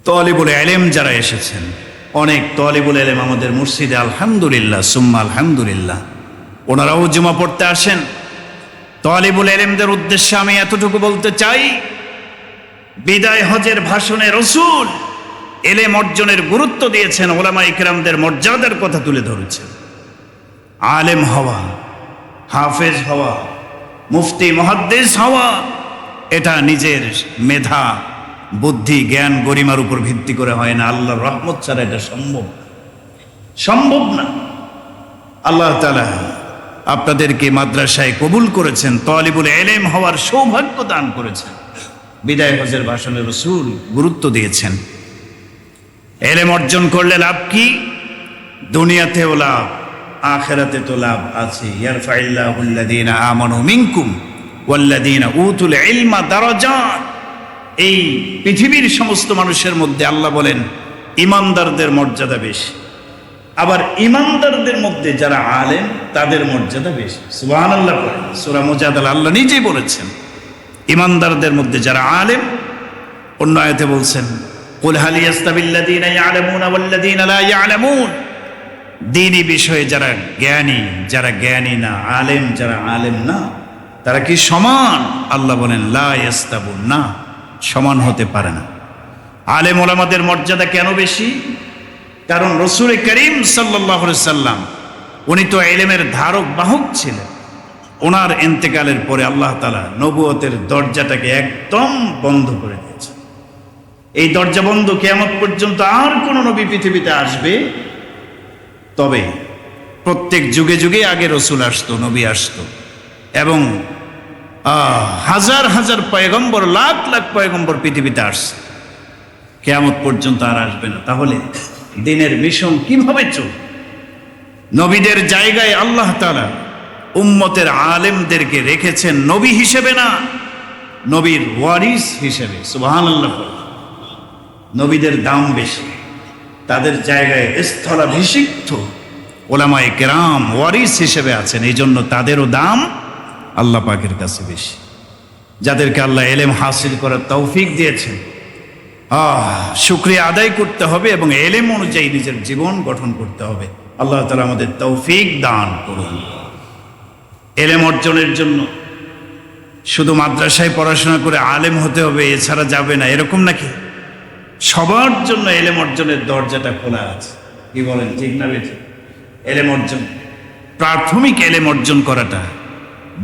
তালিবুল ইলম যারা এসেছেন, অনেক তালিবুল ইলম আমাদের মসজিদে আলহামদুলিল্লাহ সুম্মা আলহামদুলিল্লাহ, ওনারাও জুমা পড়তে আসেন। তালিবুল ইলমদের উদ্দেশ্যে আমি এতটুকু বলতে চাই, বিদায় হজের ভাষণে রাসূল এলেম অর্জনের গুরুত্ব দিয়েছেন, ওলামায়ে কেরামদের মর্যাদার কথা তুলে ধরেছেন। আলেম হওয়া, হাফেজ হওয়া, মুফতি মুহাদ্দিস হওয়া, এটা নিজের মেধা, বুদ্ধি, জ্ঞান, গরিমার উপর ভিত্তি করে হয় না। আল্লাহর রহমত ছাড়া এটা সম্ভব না। আল্লাহ তাআলা আপনাদেরকে মাদ্রাসায় কবুল করেছেন, তালিবুল ইলম হওয়ার সৌভাগ্য দান করেছেন। বিদায় হজের ভাষণে রাসূল গুরুত্ব দিয়েছেন, এলেম অর্জন করলে লাভ কি? দুনিয়াতেও লাভ, আখিরাতে তো লাভ আছে। ইয়ারফাইল্লাহুল্লাযীনা আমানু মিনকুম ওয়াল্লাযীনা উতুল ইলমা দারাজাত। এই পৃথিবীর সমস্ত মানুষের মধ্যে আল্লাহ বলেন ঈমানদারদের মর্যাদা বেশি, আবার ঈমানদারদের মধ্যে যারা আলেম তাদের মর্যাদা বেশি। সুবহানাল্লাহ পড়েন। সূরা মুজাদালা আল্লাহ নিজেই বলেছেন ঈমানদারদের মধ্যে যারা আলেম। অন্য আয়াতে বলছেন, কুল হাল ইয়াস্তাবিল্লাযীনা ইয়ালামুনা ওয়াল্লাযীনা লা ইয়ালামুন। দ্বীনি বিষয়ে যারা জ্ঞানী, যারা জ্ঞানী না, আলেম যারা আলেম না, তারা কি সমান? আল্লাহ বলেন লা ইয়াস্তাবুন, না, সমান হতে পারে না। আলেম ওলামাদের মর্যাদা কেন বেশি? কারণ রাসূল করিম সাল্লাল্লাহু আলাইহি সাল্লাম উনি তো ইলমের ধারক বাহক ছিলেন। ওনার ইন্তেকালের পরে আল্লাহ তাআলা নবুয়তের দরজাটাকে একদম বন্ধ করে দিয়েছেন। এই দরজা বন্ধ, কিয়ামত পর্যন্ত আর কোন নবী পৃথিবীতে আসবে, তবে প্রত্যেক যুগে যুগে আগে রাসূল আসতো, নবী আসতো, এবং হাজার হাজার পয়গম্বর, লাখ লাখ পয়গম্বর পৃথিবীতে আসছে। কিয়ামত পর্যন্ত আর আসবে না। তাহলে দ্বীনের মিশন কিভাবে চলবে? নবীদের জায়গায় আল্লাহ তাআলা উম্মতের আলেমদেরকে রেখেছেন নবী হিসেবে না, নবীর ওয়ারিস হিসেবে। সুবহানাল্লাহ। নবীদের দাম বেশি, তাদের জায়গায় স্থলাভিষিক্ত ওলামায়ে কেরাম ওয়ারিস হিসেবে আছেন। এই জন্য তাদেরও দাম আল্লাহ পাকের কাছে বেশি। যাদেরকে আল্লাহ ইলম হাসিল করার তৌফিক দিয়েছেন, শুকরিয়া আদায় করতে হবে এবং ইলম অনুযায়ী নিজের জীবন গঠন করতে হবে। আল্লাহ তাআলা আমাদের তৌফিক দান করুন। ইলম অর্জনের জন্য শুধু মাদ্রাসায় পড়াশোনা করে আলেম হতে হবে, এছাড়া যাবে না, এরকম নাকি? সবার জন্য ইলম অর্জনের দরজাটা খোলা আছে। কি বলেন, ঠিক না বেঠিক? ইলম অর্জন, প্রাথমিক ইলম অর্জন করাটা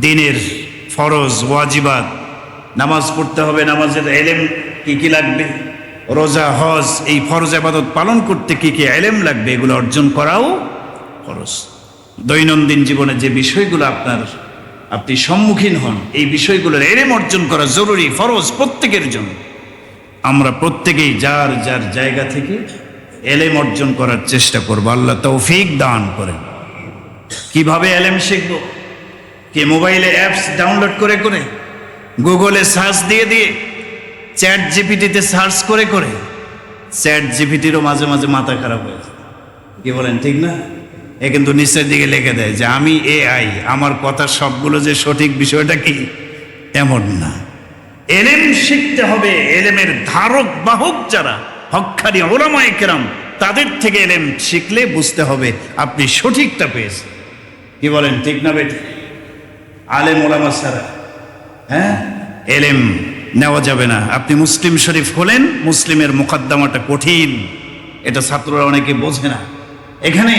দ্বীনের ফরজ, ওয়াজিবাত। নামাজ পড়তে হবে, নামাজের ইলম কি কি লাগবে, রোজা, হজ, এই ফরজ ইবাদত পালন করতে কি কি ইলম লাগবে, এগুলো অর্জন করাও ফরজ। দৈনন্দিন জীবনে যে বিষয়গুলো আপনি সম্মুখীন হন, এই বিষয়গুলোর ইলম অর্জন করা জরুরি, ফরজ প্রত্যেকের জন্য। আমরা প্রত্যেকেই যার যার জায়গা থেকে এলেম অর্জন করার চেষ্টা করব, আল্লাহ তৌফিক দান করেন। কিভাবে এলেম শিখব? কি মোবাইলে অ্যাপস ডাউনলোড করে করে, গুগলে সার্চ দিয়ে দিয়ে, চ্যাট জিপিটিতে সার্চ করে করে? চ্যাট জিপিটিরও মাঝে মাঝে মাথা খারাপ হয়ে যায়, কি বলেন ঠিক না? এ কিন্তু নিচের দিকে লিখে দেয় যে আমি এআই, আমার কথা সবগুলো যে সঠিক, বিষয়টা কি এমন না। এলেম শিখতে হবে, এলেমের ধারক বাহক যারা হক্কানি উলামায়ে কেরাম, তাদের থেকে এলেম শিখলে বুঝতে হবে আপনি সঠিকটা পেয়েছেন, কি বলেন ঠিক না বেটি? আলেম ওলামা ছাড়া এলেম নেওয়া যাবে না। আপনি মুসলিম শরীফ হলেন, মুসলিমের মুকদ্দমাটা কঠিন, এটা ছাত্ররা অনেকে বোঝে না। এখানে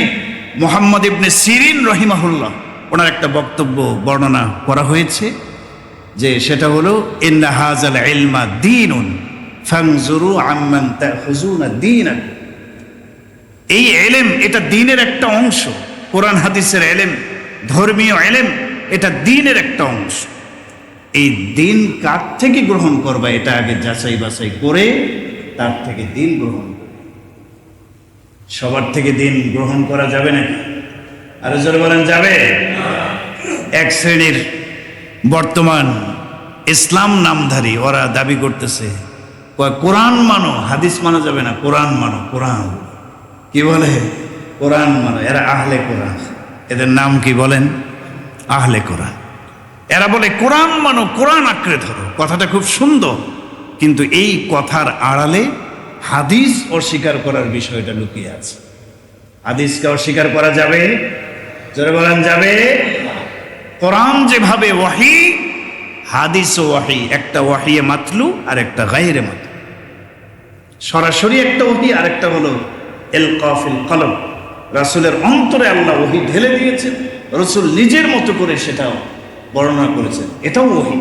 মুহাম্মদ ইবনে সিরিন রহিমাহুল্লাহ, ওনার একটা বক্তব্য বর্ণনা করা হয়েছে, যে সেটা হলো ইন্না হাযাল ইলমা দীনুন ফানজুরু আম্মান তাখুযুনা দীনাকুম। এই এলেম, এটা দ্বীনের একটা অংশ। কোরআন হাদিসের এলেম, ধর্মীয় এলেম, এটা দ্বীনের একটা অংশ। এই দ্বীন কার থেকে গ্রহণ করবা, এটা আগে যাচাই বাছাই করে তার থেকে দ্বীন গ্রহণ করবে। সবার থেকে দ্বীন গ্রহণ করা যাবে নাকি? আরো জোরে বলেন যাবে? এক শ্রেণীর বর্তমান ইসলাম নামধারী, ওরা দাবি করতেছে কোরআন মানো, হাদিস মানা যাবে না, কোরআন মানো। কোরআন কি বলে? কোরআন মানো। এরা আহলে কোরআন, এদের নাম কি বলেন? আহলে কোরআন। এরা বলে কোরআন মানো, কোরআন আঁকড়ে ধরো। কথাটা খুব সুন্দর, কিন্তু এই কথার আড়ালে হাদিস অস্বীকার করার বিষয়টা লুকিয়ে আছে। হাদিসকে অস্বীকার করা যাবে? যারা বলেন যাবে। কোরআন যেভাবে ওয়াহি, হাদিসও ওয়াহি। একটা ওয়াহিয়ে মাতলু আর একটা গায়রে মাতলু। সরাসরি একটা ওয়াহি, আর একটা হলো ইলকা ফিল কলব। রাসূলের অন্তরে আল্লাহ ওয়াহি ঢেলে দিয়েছেন, রাসূল নিজের মতো করে সেটাও বর্ণনা করেছেন, এটাও ওয়াহি।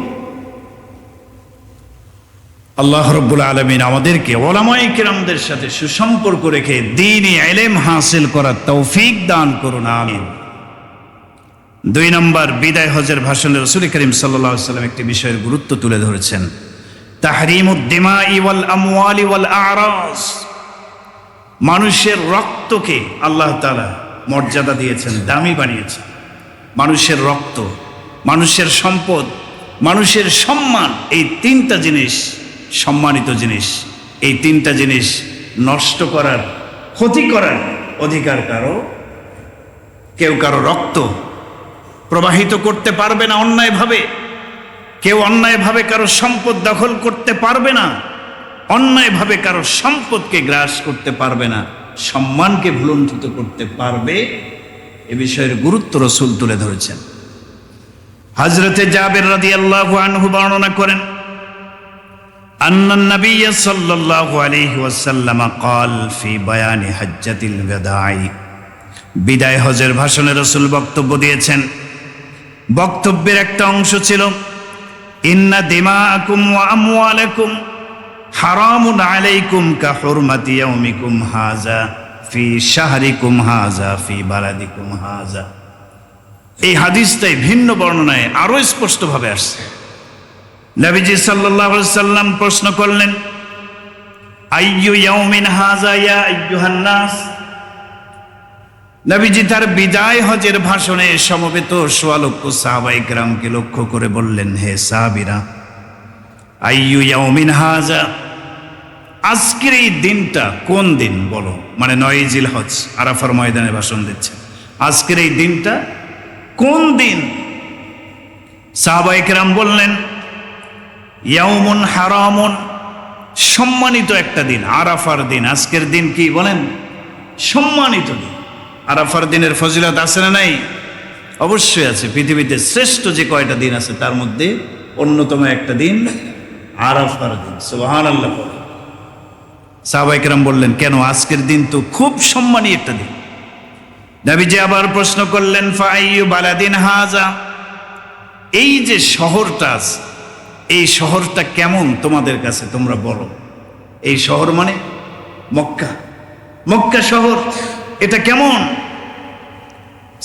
আল্লাহ রাব্বুল আলামিন আমাদেরকে উলামায়ে কেরামদের সাথে সুসম্পর্ক রেখে দ্বীনি ইলম হাসিল করার তৌফিক দান করুন, আমিন। 2 নম্বর, বিদায় হজের ভাষণে রাসূল করিম সাল্লাল্লাহু আলাইহি ওয়াসাল্লাম একটি বিষয়ের গুরুত্ব তুলে ধরেছেন, তাহরিমুদ দিমাই ওয়াল আমওয়ালি ওয়াল আ'রাজ। মানুষের রক্তকে আল্লাহ তাআলা মর্যাদা দিয়েছেন, দামি বানিয়েছেন। মানুষের রক্ত, মানুষের সম্পদ, মানুষের সম্মান, এই 3টা জিনিস সম্মানিত জিনিস। এই 3টা জিনিস নষ্ট করার, ক্ষতি করার অধিকার কারো, কেউ কারো রক্ত প্রবাহিত করতে পারবে না অন্যায়ভাবে। কেউ অন্যায়ভাবে কারো সম্পদ দখল করতে পারবে না, অন্যায়ভাবে কারো সম্পদকে গ্রাস করতে পারবে না, সম্মানকে ভুলুণ্ঠিত করতে পারবে। এ বিষয়ের গুরুত্ব রাসূল তুলে ধরেছেন। হযরতে জাবের রাদিয়াল্লাহু আনহু বর্ণনা করেন, আন্নান নবী সাল্লাল্লাহু আলাইহি ওয়াসাল্লাম قال في بيان حجة الوداع। বিদায় হজের ভাষণে রাসূল বক্তব্য দিয়েছেন। বক্তব্যের একটা অংশ ছিল, ইন্না দিমাআকুম ওয়া আমওয়ালাকুম হারামুন আলাইকুম কা হুরমাতি ইয়াউমিকুম হাযা ফি শাহরিকুম হাযা ফি বালাদিকুম হাযা। এই হাদিসটাই ভিন্ন বর্ণনায় আরো স্পষ্টভাবে আসছে। নবীজি সাল্লাল্লাহু আলাইহি সাল্লাম প্রশ্ন করলেন, আইয়ু ইয়াউমিন হাযা ইয়া আইয়ুহান নাস। নবীজি তার বিদায় হজের ভাষণে সমবেত সোয়া লক্ষ সাহাবায়ে কেরামকে লক্ষ্য করে বললেন, হে সাহাবীরা, আইয়ু ইয়াউমিন হাযা, আজকের এই দিনটা কোন দিন বলো? মানে 9 জিলহজ, আরাফার ময়দানে ভাষণ দিচ্ছে। আজকের এই দিনটা কোন দিন? সাহাবায়ে কেরাম বললেন, ইয়াউমুন হারামুন, সম্মানিত একটা দিন, আরাফার দিন। আজকের দিন কি বলেন? সম্মানিত দিন। আরাফার দিনের ফজিলত আছে না নাই? অবশ্যই আছে। পৃথিবীতে শ্রেষ্ঠ যে কয়টা দিন আছে তার মধ্যে অন্যতম একটা দিন আরাফার দিন। সুবহানাল্লাহ। সাহাবায়ে কেরাম বললেন, কেন? আজকের দিন তো খুব সম্মানী একটা দিন। নবীজি আবার প্রশ্ন করলেন, ফাআইয়ু বালাদিন হাযা, এই যে শহরটা আছে, এই শহরটা কেমন তোমাদের কাছে, তোমরা বলো। এই শহর মানে মক্কা, মক্কা শহর, এটা কেমন?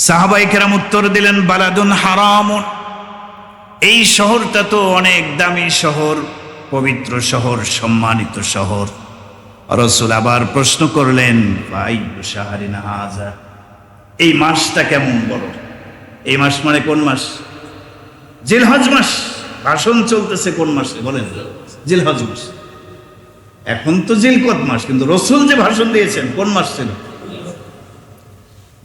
সাহাবায়ে কেরাম উত্তর দিলেন, বালাদুন হারামুন, এই শহরটা তো অনেক দামি শহর, পবিত্র শহর, সম্মানিত শহর। রাসূল আবার প্রশ্ন করলেন, ফাআইয়ু শাহরিন হাযা, এই মাসটা কেমন বড়? এই মাস মানে কোন মাস? জিলহজ মাস। ভাষণ চলতেছে কোন মাসে বলেন? জিলহজ মাস। এখন তো জিলকদ মাস, কিন্তু রাসূল যে ভাষণ দিয়েছেন কোন মাস ছিল?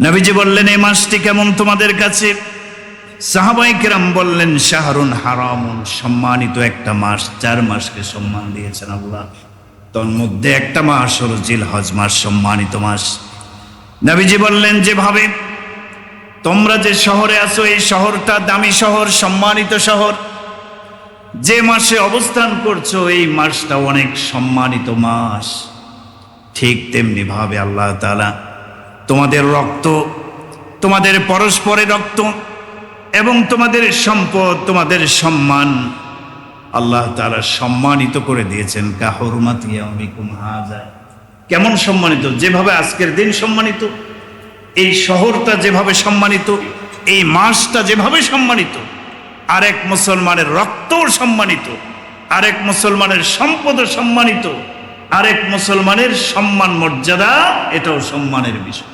নবীজি বললেন, এই মাসটি কেমন তোমাদের কাছে? সাহাবায়ে কেরাম বললেন, শাহরুন হারামুন, সম্মানিত একটা মাস। 4 মাসকে সম্মান দিয়েছেন আল্লাহ, তন্মধ্যে একটা মাস হলো জিলহজ মাস, সম্মানিত মাস। নবীজি বললেন, যেভাবে তোমরা যে শহরে আছো এই শহরটা দামি শহর, সম্মানিত শহর, যে মাসে অবস্থান করছো এই মাসটা অনেক সম্মানিত মাস, ঠিক তেমনি ভাবে আল্লাহ তাআলা তোমাদের রক্ত, তোমাদের পরস্পরের রক্ত এবং তোমাদের সম্পদ, তোমাদের সম্মান আল্লাহ তাআলা সম্মানিত করে দিয়েছেন। কাহুরমাতি ইয়াউমিকুম হাযা, কেমন সম্মানিত? যেভাবে আজকের দিন সম্মানিত, এই শহরটা যেভাবে সম্মানিত, এই মাসটা যেভাবে সম্মানিত, আরেক মুসলমানের রক্তও সম্মানিত, আরেক মুসলমানের সম্পদও সম্মানিত, আরেক মুসলমানের সম্মান মর্যাদা এটাও সম্মানের বিষয়।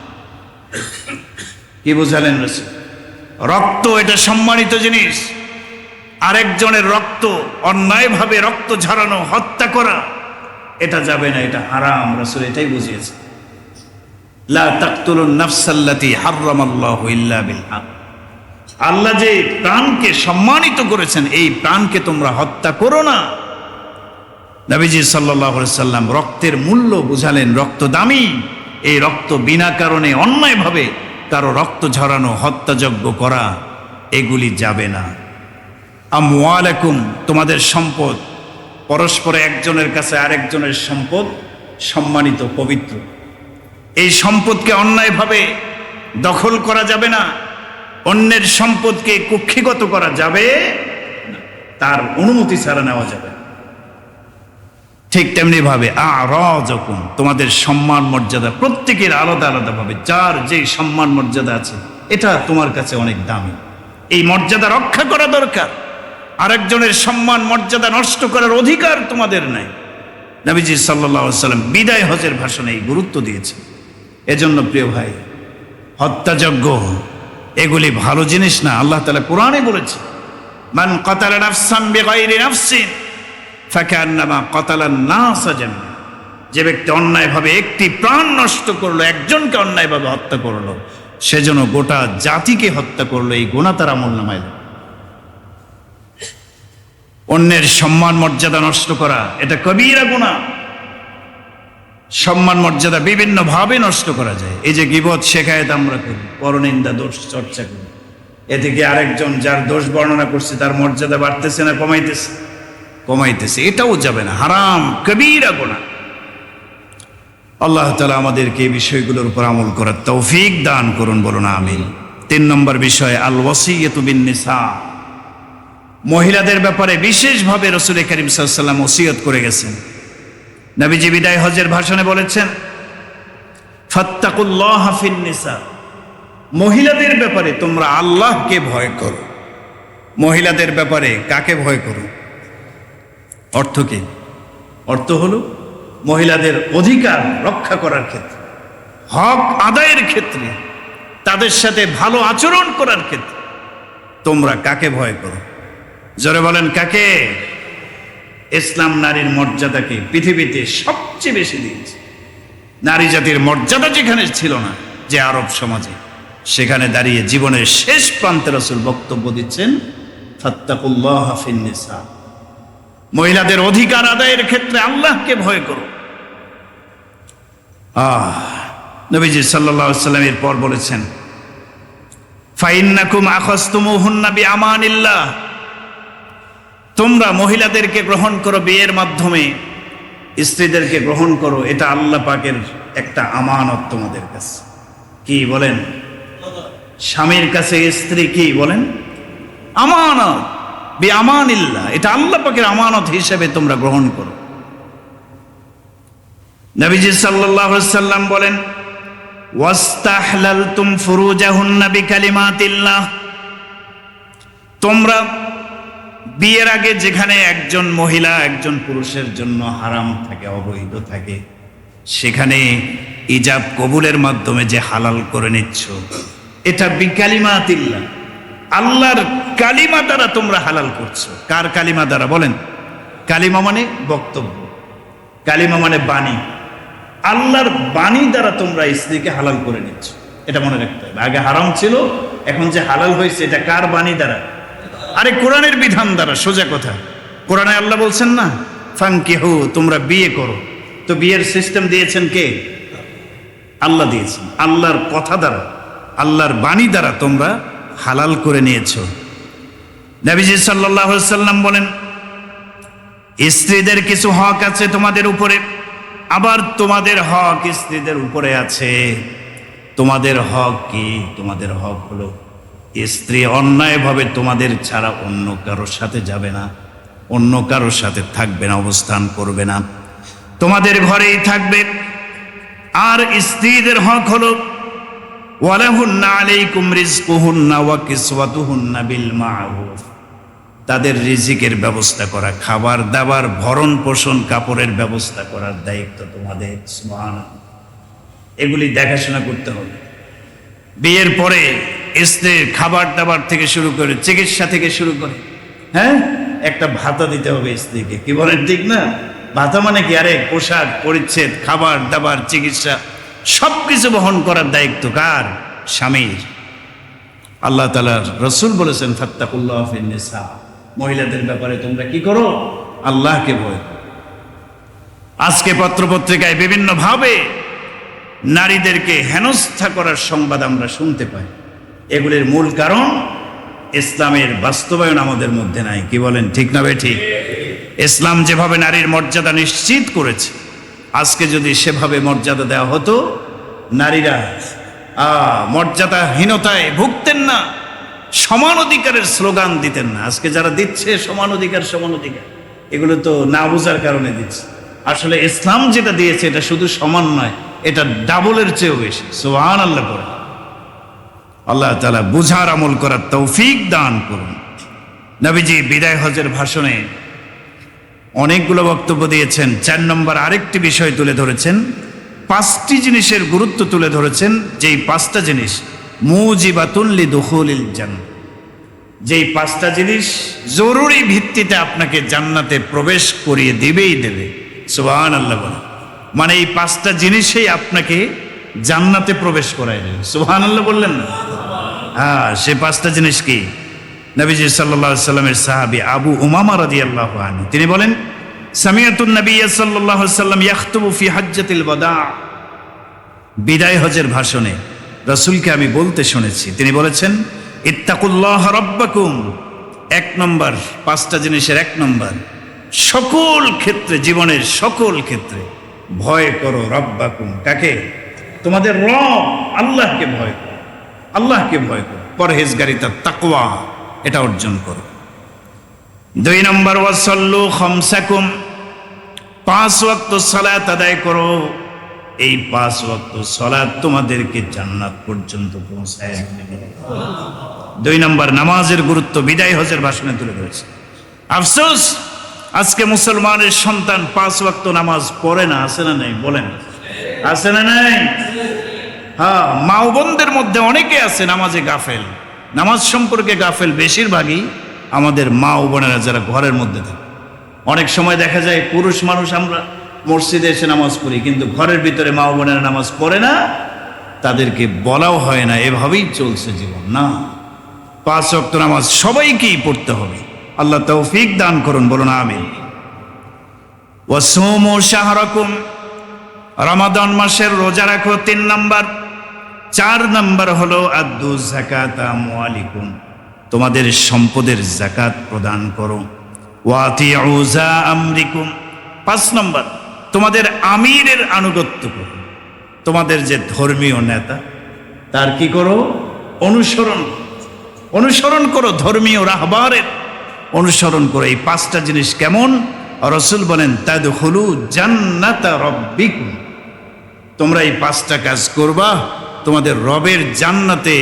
কি বুঝালেন রাসূল? রক্ত এটা সম্মানিত জিনিস, আরেকজনের রক্ত অন্যায়ভাবে রক্ত ঝরানো, হত্যা করা এটা যাবে না, এটা হারাম। রাসূল এটাই বুঝিয়েছে, লা তাকতুলুন নাফসাল্লাতী হারামাল্লাহু ইল্লা বিল হক। আল্লাহ যে প্রাণকে সম্মানিত করেছেন এই প্রাণকে তোমরা হত্যা করো না। নবীজি সাল্লাল্লাহু আলাইহি সাল্লাম রক্তের মূল্য বুঝালেন, রক্ত দামি, এই রক্ত বিনা কারণে অন্যায়ভাবে কারো রক্ত ঝরানো, হত্যাযজ্ঞ করা এগুলি যাবে না। আমওয়ালাকুম, তোমাদের সম্পদ, পরস্পরে একজনের কাছে আরেকজনের সম্পদ সম্মানিত, পবিত্র। এই সম্পদকে অন্যায়ভাবে দখল করা যাবে না, অন্যের সম্পদকে কুক্ষিগত করা যাবে না, তার অনুমতি ছাড়া নেওয়া যাবে না। ঠিক তেমনি ভাবে আরাজাকুম, তোমাদের সম্মান মর্যাদা প্রত্যেকের আলাদা আলাদা ভাবে, যার যেই সম্মান মর্যাদা আছে এটা তোমার কাছে অনেক দামি, এই মর্যাদা রক্ষা করা দরকার। আরেকজনের সম্মান মর্যাদা নষ্ট করার অধিকার তোমাদের নাই। নবীজি সাল্লাল্লাহু আলাইহি সাল্লাম বিদায় হজের ভাষণে এই গুরুত্ব দিয়েছে। এজন্য প্রিয় ভাই, হত্যাযজ্ঞ এগুলি ভালো জিনিস না। আল্লাহ তাআলা কোরআনে বলেছে, মান কাতালা নাফসান বিগাইরি নাফসিন ফাকান্নামা কাতালান নাসা জামিআ, যে ব্যক্তি অন্যায়ভাবে একটি প্রাণ নষ্ট করলো, একজনকে অন্যায়ভাবে হত্যা করলো, সেজন্য গোটা জাতিকে হত্যা করলো, এই গুনাহ তার আমলনামায়। অন্যের সম্মান মর্যাদা নষ্ট করা এটা কবিরা গুনাহ। সম্মান মর্যাদা বিভিন্ন ভাবে নষ্ট করা যায়। এই যে গীবত শেখায়েত আমরা করি, পরনিন্দা, দোষ চর্চা করি, এ থেকে আরেকজন যার দোষ বর্ণনা করছে তার মর্যাদা বাড়তেছে না কমাইতেছে? কমাইতেছে। এটাও যাবে না, হারাম, কবিরা গুনাহ। আল্লাহ তাআলা আমাদেরকে এই বিষয়গুলোর উপর আমল করার তৌফিক দান করুন, বলুন আমিন। 3 নম্বর বিষয়, আল ওয়াসিয়াতু বিন নিসা, মহিলাদের ব্যাপারে বিশেষভাবে রাসূল কারীম সাল্লাল্লাহু আলাইহি ওয়াসাল্লাম ওসিয়ত করে গেছেন। নবীজি বিদায় হজের ভাষণে বলেছেন, ফাত্তাকুল্লাহা ফিন নিসা, মহিলাদের ব্যাপারে তোমরা আল্লাহকে ভয় করো। মহিলাদের ব্যাপারে কাকে ভয় করো? অর্থ কি? অর্থ হলো মহিলাদের অধিকার রক্ষা করার ক্ষেত্রে, হক আদায়ের ক্ষেত্রে, তাদের সাথে ভালো আচরণ করার ক্ষেত্রে তোমরা কাকে ভয় করো? জোরে বলেন, কাকে? ইসলাম নারীর মর্যাদাকে পৃথিবীতে সবচেয়ে বেশি দিয়েছে। নারী জাতির মর্যাদা যেখানে ছিল না, যে আরব সমাজে, সেখানে দাঁড়িয়ে জীবনের শেষ প্রান্তে রাসূল বক্তব্য দিচ্ছেন, ফাত্তাকুল্লাহা ফিন নিসা, মহিলাদের অধিকার আদায়ের ক্ষেত্রে আল্লাহকে ভয় করো। নবীজি সাল্লাল্লাহু আলাইহি ওয়াসাল্লাম এরপর বলেছেন, ফাইন্নাকুম আখাযতুমুহুন্না বিআমানিল্লাহ, তোমরা মহিলাদেরকে গ্রহণ করো বিয়ের মাধ্যমে, স্ত্রীদেরকে গ্রহণ করো, এটা আল্লাহ পাকের একটা আমানত তোমাদের কাছে। কি বলেন? স্বামীর কাছে স্ত্রী কি বলেন? আমানত, বিআমানিল্লাহ, এটা আল্লাহ পাকের আমানত হিসেবে তোমরা গ্রহণ করো। নবীজি সাল্লাল্লাহু আলাইহি ওয়াসাল্লাম বলেন, ওয়াস্তাহলালতুম ফুরুজাহুন্না বিকালিমাতিল্লাহ, তোমরা বিয়ের আগে যেখানে একজন মহিলা একজন পুরুষের জন্য হারাম থাকে, অবৈধ থাকে, সেখানে ইজাব কবুলের মাধ্যমে যে হালাল করে নিচ্ছ, এটা বিকালিমাতিল্লাহ, আল্লাহর কালিমা দ্বারা তোমরা হালাল করছো। কার কালিমা দ্বারা বলেন? কালিমা মানে বক্তব্য, কালিমা মানে বাণী। আল্লাহর বাণী দ্বারা তোমরা স্ত্রীকে হালাল করে নিচ্ছ, এটা মনে রাখতে হবে। আগে হারাম ছিল, এখন যে হালাল হয়েছে এটা কার বাণী দ্বারা? আরে কোরআনের বিধান দ্বারা। সোজা কথা, কোরআনে আল্লাহ বলছেন না, ফানকিহু, তোমরা বিয়ে করো। তো বিয়ের সিস্টেম দিয়েছেন কে? আল্লাহ দিয়েছেন। আল্লাহর কথা দ্বারা, আল্লাহর বাণী দ্বারা তোমরা হালাল করে নিয়েছো। নবীজি সাল্লাল্লাহু আলাইহি সাল্লাম বলেন, স্ত্রীদের কিছু হক আছে তোমাদের উপরে, আবার তোমাদের হক স্ত্রীদের উপরে আছে। তোমাদের হক কি? তোমাদের হক হলো স্ত্রী অন্যায়ভাবে তোমাদের ছাড়া অন্য কারোর সাথে যাবে না, অন্য কারোর সাথে থাকবে না, অবস্থান করবে না, তোমাদের ঘরেই থাকবে। আর স্ত্রীদের হক হলো ওয়ালাহুন্না আলাইকুম রিজকুহুন্না ওয়া কিসওয়াতুহুন্না বিল মা'রুফ, তাদের রিজিকের ব্যবস্থা করা, খাবার দাবার, ভরণ পোষণ, কাপড়ের ব্যবস্থা করার দায়িত্ব তোমাদের। সুবহানাল্লাহ, এগুলি দেখাশোনা করতে হবে। বিয়ের পরে স্ত্রীর খাবার দাবার থেকে শুরু করে, চিকিৎসা থেকে শুরু করে, হ্যাঁ, একটা ভাতা দিতে হবে স্ত্রীকে। কি বলেন, ঠিক না? ভাতা মানে কি? আরে পোশাক পরিচ্ছেদ, খাবার দাবার, চিকিৎসা সবকিছু বহন করার দায়িত্ব কার? স্বামীর। আল্লাহ তাআলা রাসূল বলেছেন, ফাত্তাকুল্লাহ ফিন নিসা, মহিলাদের ব্যাপারে তোমরা কি করো? আল্লাহকে ভয় করো। আজকে পত্রপত্রিকায় বিভিন্ন ভাবে নারীদেরকে হেনস্থা করার সংবাদ আমরা শুনতে পাই। এগুলির মূল কারণ ইসলামের বাস্তবায়ন আমাদের মধ্যে নাই। কি বলেন, ঠিক না ঠিক? ইসলাম যেভাবে নারীর মর্যাদা নিশ্চিত করেছে, আজকে যদি সেভাবে মর্যাদা দেওয়া হতো, নারীরা মর্যাদাহীনতায় ভুগতেন না, সমান অধিকারের স্লোগান দিতেন না। আজকে যারা দিচ্ছে সমান অধিকার, সমান অধিকার, এগুলো তো না বোঝার কারণে দিচ্ছে। আসলে ইসলাম যেটা দিয়েছে এটা শুধু সমান নয়, এটা ডাবলের চেয়েও বেশি। সুবহানাল্লাহ পড়ে। আল্লাহ তাআলা বুঝার আমল করার তৌফিক দান করুন। নবীজি বিদায় হজের ভাষণে অনেকগুলো বক্তব্য দিয়েছেন। 4 নম্বর আরেকটি বিষয় তুলে ধরেছেন, 5টি জিনিসের গুরুত্ব তুলে ধরেছেন, যেই 5টা জিনিস মুজিবাতুন লিদুখুলিল জান্নাহ, যেই 5টা জিনিস জরুরি ভিত্তিতে আপনাকে জান্নাতে প্রবেশ করিয়ে দিবেই দেবে। সুবহানাল্লাহ বলেন। মানে এই 5টা জিনিসই আপনাকে জান্নাতে প্রবেশ করায় দেবে। সুবহানাল্লাহ বললেন না? হ্যাঁ, সেই 5টা জিনিস কি? নবীজি সাল্লাল্লাহু আলাইহি সাল্লামের সাহাবী আবু উমামা রাদিয়াল্লাহু আনহু তিনি বলেন, সামিআতুন নবিয়্য সাল্লাল্লাহু আলাইহি সাল্লাম ইয়াখতুবু ফি হাজ্জাতিল ওয়াদা, বিদায় হজের ভাষণে রাসূলকে আমি বলতে শুনেছি, তিনি বলেছেন, ইত্তাকুল্লাহ রাব্বাকুম, 1 নম্বর, 5টা জিনিসের 1 নম্বর, সকল ক্ষেত্রে, জীবনের সকল ক্ষেত্রে ভয় করো রাব্বাকুম। কাকে? তোমাদের রব আল্লাহকে ভয় করো, আল্লাহকে ভয় করো। পরহেজগারিতা, তাকওয়া, এটা অর্জন করো। 2 নম্বর, ওয়াসাল্লু খামসাকুম, 5 ওয়াক্ত সালাত আদায় করো। এই 5 ওয়াক্ত সালাত তোমাদেরকে জান্নাত পর্যন্ত পৌঁছায় দেবে। 2 নম্বর, নামাজের গুরুত্ব বিদায় হজের ভাষণে তুলে ধরেছে। আফসোস, আজকে মুসলমানের সন্তান 5 ওয়াক্ত নামাজ পড়ে না। আছে না নাই? বলেন, আছে না নাই? হ্যাঁ, মা ও বোনদের মধ্যে অনেকে আছে নামাজে গাফেল। নামাজ সম্পর্কে গাফেল বেশিরভাগই আমাদের মা ও বোনেরা যারা ঘরের মধ্যে থাকে। অনেক সময় দেখা যায় পুরুষ মানুষ আমরা মসজিদে এসে নামাজ পড়ি, কিন্তু ঘরের ভিতরে মা ও বোনেরা নামাজ পড়ে না, তাদেরকে বলাও হয় না, এভাবেই চলছে জীবন। না, 5 ওয়াক্ত নামাজ সবাইকেই পড়তে হবে। আল্লাহ তৌফিক দান করুন, বলুন আমিন। ওয়াসুমু শাহরাকুম, রমাদান মাসের রোজা রাখো। 3 নম্বর। 4 নম্বর হলো আদ্দু যাকাত আমওয়ালিকুম, তোমাদের সম্পদের যাকাত প্রদান করো। ওয়াতিউ যা আমরিকুম, 5 নম্বর, তোমাদের আমিরের আনুগত্য করো। তোমাদের যে ধর্মীয় নেতা, তার কি করো? অনুসরণ করো। ধর্মীয় রাহবারের অনুসরণ করো। এই 5টা জিনিস কেমন? রাসূল বলেন, তাদখুলু জান্নাতা রাব্বিকুম, তোমরা এই 5টা কাজ করবা, তোমাদের রবের জান্নাতে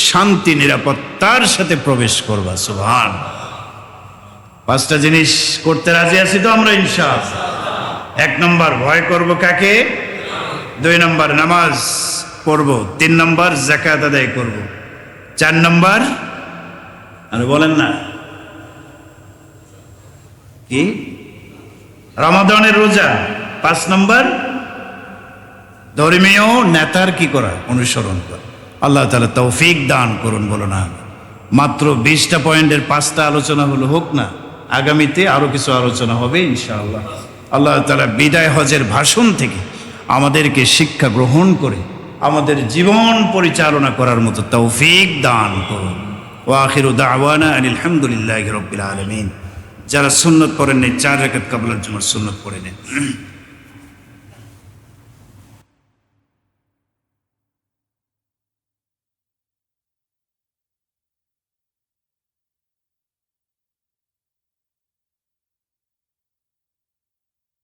শান্তি নিরাপত্তার সাথে প্রবেশ করবা। সুবহানাল্লাহ। 5টা জিনিস করতে রাজি আছি তো আমরা ইনশাআল্লাহ। 1 নম্বর, ভয় করব কাকে? 2 নম্বর নামাজ পড়ব, 3 নম্বর যাকাত আদায় করব, 4 নম্বর আর বলেন না কি রমাদানের রোজা, 5 নম্বর ধর্মীয় নেতার কি করা, অনুসরণ করা। আল্লাহ তাআলা তৌফিক দান করুন, বলো না। মাত্র 20টা পয়েন্টের 5টা আলোচনা হলো, হোক না, আগামীতে আরো কিছু আলোচনা হবে ইনশাআল্লাহ। আল্লাহ তাআলা বিদায় হজের ভাষণ থেকে আমাদেরকে শিক্ষা গ্রহণ করে আমাদের জীবন পরিচালনা করার মতো তৌফিক দান করুন। ওয়া আখিরু দাওয়ানা আনিল হামদুলিল্লাহি রাব্বিল আলামিন। যারা সুন্নত পড়েন নাই 4 রাকাত কাবলার জন্য সুন্নত পড়ে নেন।